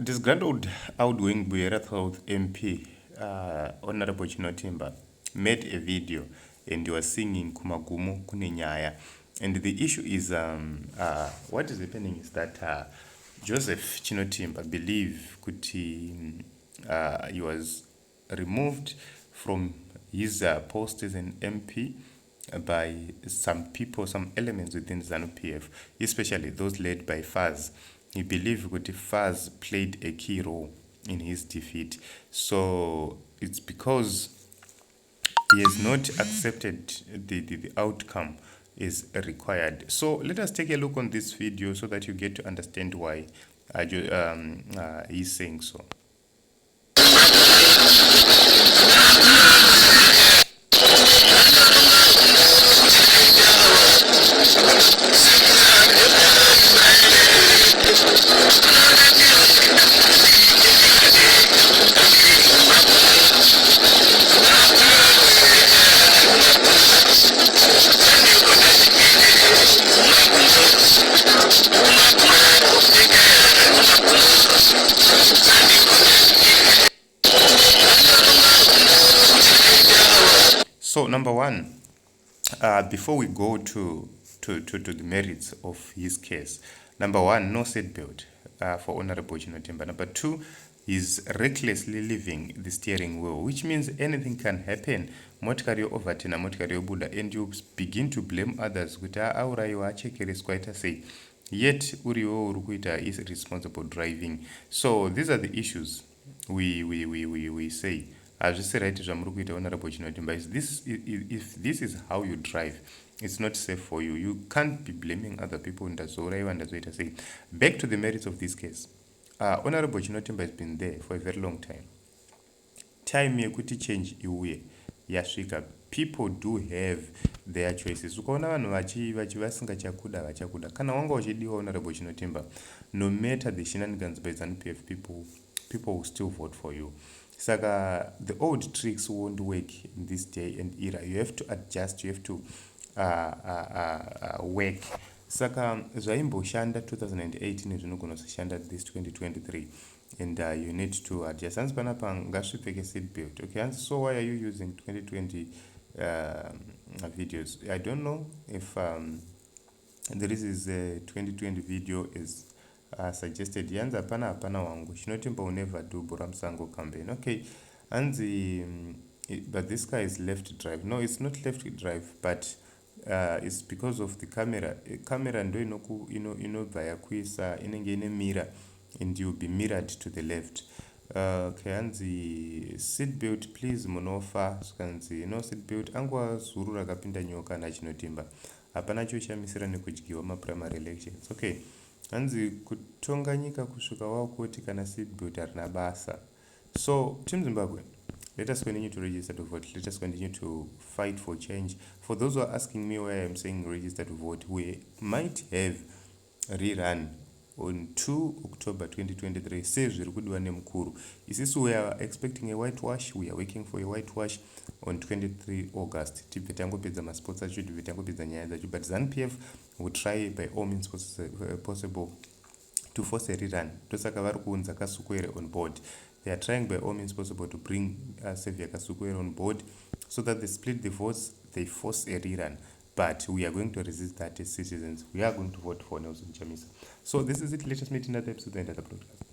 Disgruntled outgoing Bhora South MP, Honorable Chinotimba, made a video and he was singing kumagumo, kunenyaya. And the issue is, what is happening is that Joseph Chinotimba believe he was removed from his post as an MP by some people, some elements within ZANU PF, especially those led by Faz. He believed that Faz played a key role in his defeat. So it's because he has not accepted the outcome is required. So let us take a look on this video so that you get to understand why he's saying so. So number one, before we go to the merits of his case, number one, no seatbelt for Honorable Chinotimba. Number two, he's recklessly leaving the steering wheel, which means anything can happen. Motikari overturn, motikari buda, and you begin to blame others. Yet Uriyo Urukuita is responsible driving. So these are the issues we say. As you say, right, Honorable Chinotimba, if this is how you drive, it's not safe for you. You can't be blaming other people. Back to the merits of this case. Honorable Chinotimba has been there for a very long time. Time yekuti change iuye yasvika. People do have their choices. Ukaona vanhu vasingachakuda vachakuda. Kana wanga uchidiwa Honorable Chinotimba, no matter the shenanigans by ZANU PF, people will still vote for you. Saka, the old tricks won't work in this day and era. You have to adjust, you have to work. Saka, zvaimboshanda 2018 zvinogonozoshanda this 2023, and you need to adjust. Hanzi panapa ngasvipfeke seatbelt. Okay, so why are you using 2020 videos? I don't know if this is a 2020 video is suggested. Yanza hapana wangu. Chinotimba will never do bhora musango campaign. Okay, and but this guy is left drive. No, it's not left drive, but it's because of the camera. Camera ndo inobva yakuisa inenge ine mirror, and you'll be mirrored to the left. Okay, hanzi seatbelt please munofa. Skanzi no seatbelt angwa zuru rakapinda nyoka na Chinotimba. Hapana choshamisira nekudyiwa maprimary elections. Okay, hanzi kutonga nyika kusvika wakuti kana seatbelt harina basa. So Team Zimbabwe, let us continue to register to vote. Let us continue to fight for change. For those who are asking me why I'm saying register to vote, we might have a rerun on 2 October 2023. Says we are expecting a whitewash. We are working for a whitewash on 23 August. But ZANU PF will try by all means possible to force a rerun. On board. They are trying by all means possible to bring Xavier Kasukwere on board so that they split the votes, they force a rerun. But we are going to resist that as citizens. We are going to vote for Nelson Chamisa. So this is it. Let us meet in another episode and another broadcast.